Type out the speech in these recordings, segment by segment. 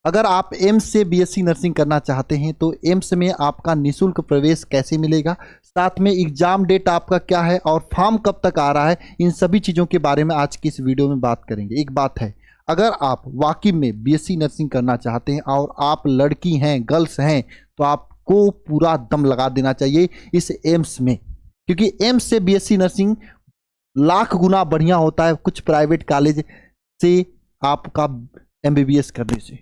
अगर आप एम्स से बीएससी नर्सिंग करना चाहते हैं तो एम्स में आपका निःशुल्क प्रवेश कैसे मिलेगा, साथ में एग्जाम डेट आपका क्या है और फॉर्म कब तक आ रहा है, इन सभी चीज़ों के बारे में आज की इस वीडियो में बात करेंगे। एक बात है, अगर आप वाकई में बीएससी नर्सिंग करना चाहते हैं और आप लड़की हैं, गर्ल्स हैं, तो आपको पूरा दम लगा देना चाहिए इस एम्स में, क्योंकि एम्स से बीएससी नर्सिंग लाख गुना बढ़िया होता है कुछ प्राइवेट कॉलेज से आपका एमबीबीएस करने से।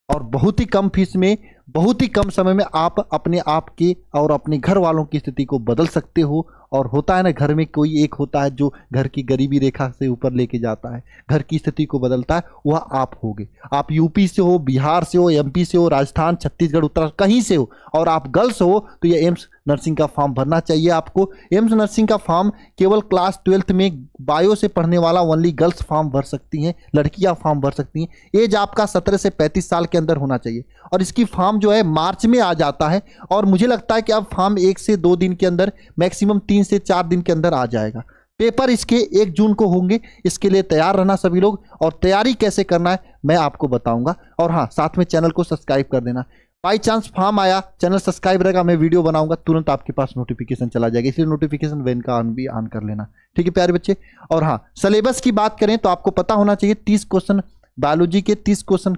और बहुत ही कम फीस में, बहुत ही कम समय में आप अपने आप के और अपने घर वालों की स्थिति को बदल सकते हो। और होता है ना, घर में कोई एक होता है जो घर की गरीबी रेखा से ऊपर लेके जाता है, घर की स्थिति को बदलता है, वह आप होगे। आप यूपी से हो, बिहार से हो, एमपी से हो, राजस्थान, छत्तीसगढ़, उत्तराखंड, कहीं से हो और आप गर्ल्स हो तो ये एम्स नर्सिंग का फॉर्म भरना चाहिए आपको। एम्स नर्सिंग का फॉर्म केवल क्लास 12th में बायो से पढ़ने वाला ओनली गर्ल्स फॉर्म भर सकती हैं, लड़कियां फॉर्म भर सकती हैं। एज आपका 17 से 35 साल के अंदर होना चाहिए। और इसकी फॉर्म जो है मार्च में आ जाता है और मुझे लगता है कि अब फॉर्म 1 से 2 दिन के अंदर, मैक्सिमम 3 से 4 दिन के अंदर आ जाएगा। पेपर इसके 1 जून को होंगे। इसके लिए तैयार रहना सभी लोग, और तैयारी कैसे करना है मैं आपको बताऊंगा। और हाँ, साथ में चैनल को सब्सक्राइब कर देना। बाई चांस फॉर्म आया, चैनल सब्सक्राइब रहेगा, मैं वीडियो बनाऊंगा तुरंत आपके पास नोटिफिकेशन चला जाएगा, इसलिए नोटिफिकेशन बेल का ऑन भी ऑन कर लेना, ठीक है प्यारे बच्चे। और हाँ, सिलेबस की बात करें तो आपको पता होना चाहिए 30 क्वेश्चन बायोलॉजी के, 30 क्वेश्चन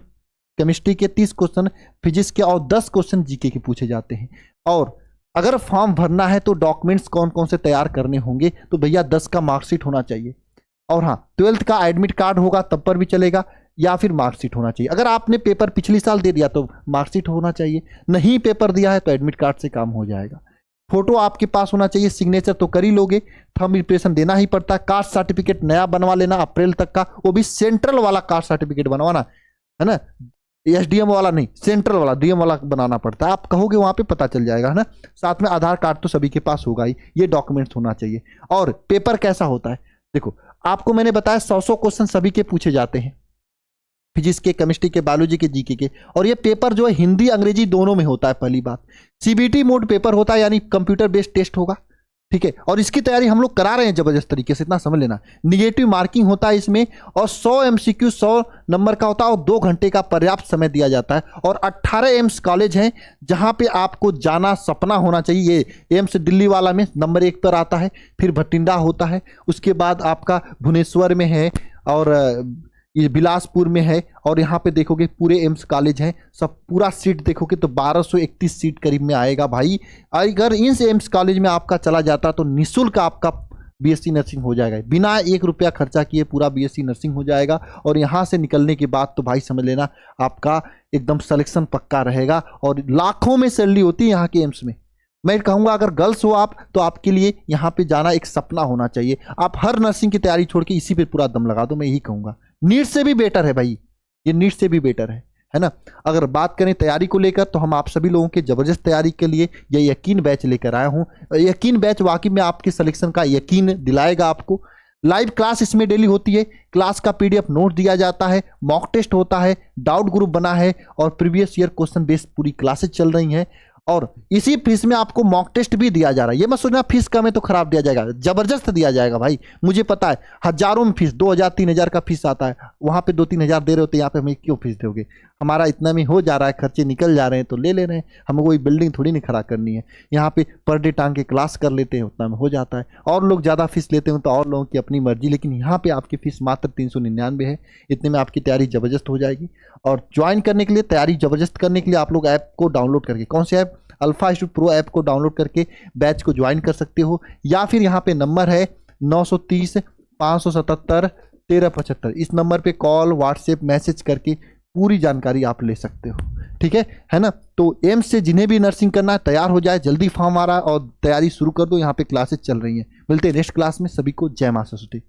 केमिस्ट्री के, 30 क्वेश्चन फिजिक्स के और 10 क्वेश्चन जीके के पूछे जाते हैं। और अगर फॉर्म भरना है तो डॉक्यूमेंट्स कौन कौन से तैयार करने होंगे, तो भैया 10 का मार्कशीट होना चाहिए। और हाँ, 12th का एडमिट कार्ड होगा तब पर भी चलेगा, या फिर मार्कशीट होना चाहिए। अगर आपने पेपर पिछली साल दे दिया तो मार्कशीट होना चाहिए, नहीं पेपर दिया है तो एडमिट कार्ड से काम हो जाएगा। फोटो आपके पास होना चाहिए, सिग्नेचर तो कर ही लोगे, थंब इंप्रेशन देना ही पड़ता है। कास्ट सर्टिफिकेट नया बनवा लेना अप्रैल तक का, वो भी सेंट्रल वाला कास्ट सर्टिफिकेट बनवाना है ना, एसडीएम वाला नहीं, सेंट्रल वाला, डीएम वाला बनाना पड़ता है। आप कहोगे वहां पे पता चल जाएगा, है ना। साथ में आधार कार्ड तो सभी के पास होगा ही, ये डॉक्यूमेंट्स होना चाहिए। और पेपर कैसा होता है, देखो आपको मैंने बताया 100 क्वेश्चन सभी के पूछे जाते हैं, फिजिक्स के, केमिस्ट्री के, बायोलॉजी के, जीके के। और ये पेपर जो है हिंदी अंग्रेजी दोनों में होता है। पहली बात, सीबीटी मोड पेपर होता है, यानी कंप्यूटर बेस्ड टेस्ट होगा, ठीक है। और इसकी तैयारी हम लोग करा रहे हैं जबरदस्त तरीके से, इतना समझ लेना। निगेटिव मार्किंग होता है इसमें, और 100 एमसीक्यू 100 नंबर का होता है, और 2 घंटे का पर्याप्त समय दिया जाता है। और 18 एम्स कॉलेज हैं जहां पे आपको जाना सपना होना चाहिए। ये एम्स दिल्ली वाला में नंबर 1 पर आता है, फिर भटिंडा होता है, उसके बाद आपका भुवनेश्वर में है, और ये बिलासपुर में है। और यहाँ पे देखोगे पूरे एम्स कॉलेज हैं, सब पूरा सीट देखोगे तो 1231 सीट करीब में आएगा भाई। अगर इन एम्स कॉलेज में आपका चला जाता तो निःशुल्क आपका बीएससी नर्सिंग हो जाएगा, बिना 1 रुपया खर्चा किए पूरा बीएससी नर्सिंग हो जाएगा। और यहाँ से निकलने के बाद तो भाई समझ लेना आपका एकदम सिलेक्शन पक्का रहेगा, और लाखों में सैलरी होती है यहाँ के एम्स में। मैं कहूँगा अगर गर्ल्स हो आप तो आपके लिए यहाँ पे जाना एक सपना होना चाहिए। आप हर नर्सिंग की तैयारी छोड़ के इसी पे पूरा दम लगा दो, मैं यही कहूँगा। नीट से भी बेटर है भाई, ये नीट से भी बेटर है ना। अगर बात करें तैयारी को लेकर तो हम आप सभी लोगों के जबरदस्त तैयारी के लिए ये यकीन बैच लेकर आया हूँ। यकीन बैच वाकई में आपके सिलेक्शन का यकीन दिलाएगा आपको। लाइव क्लास इसमें डेली होती है, क्लास का पीडीएफ नोट दिया जाता है, मॉक टेस्ट होता है, डाउट ग्रुप बना है, और प्रीवियस ईयर क्वेश्चन बेस्ड पूरी क्लासेस चल रही हैं। और इसी फीस में आपको मॉक टेस्ट भी दिया जा रहा है। ये मत सोचना फीस कम है तो खराब दिया जाएगा, जबरदस्त दिया जाएगा भाई। मुझे पता है हजारों में फीस, 2000-3000 का फीस आता है, वहां पे 2-3 हज़ार दे रहे होते, यहाँ पे हमें क्यों फीस दोगे। हमारा इतना में हो जा रहा है, खर्चे निकल जा रहे हैं तो ले ले रहे हैं। हमें कोई बिल्डिंग थोड़ी नहीं खड़ा करनी है, यहाँ पे पर डे टांग के क्लास कर लेते हैं, उतना में हो जाता है। और लोग ज़्यादा फीस लेते हैं तो और लोगों की अपनी मर्जी, लेकिन यहाँ पे आपकी फीस मात्र 399 है। इतने में आपकी तैयारी जबरदस्त हो जाएगी। और ज्वाइन करने के लिए, तैयारी जबरदस्त करने के लिए आप लोग ऐप को डाउनलोड करके, कौन से app, alpha institute pro app को डाउनलोड करके बैच को ज्वाइन कर सकते हो। या फिर यहाँ पे नंबर है 930 577 1375, इस नंबर पे कॉल, व्हाट्सएप, मैसेज करके पूरी जानकारी आप ले सकते हो, ठीक है ना। तो एम्स से जिन्हें भी नर्सिंग करना है तैयार हो जाए, जल्दी फॉर्म आ रहा है और तैयारी शुरू कर दो। यहाँ पे क्लासेस चल रही हैं। मिलते हैं नेक्स्ट क्लास में, सभी को जय मां सरस्वती।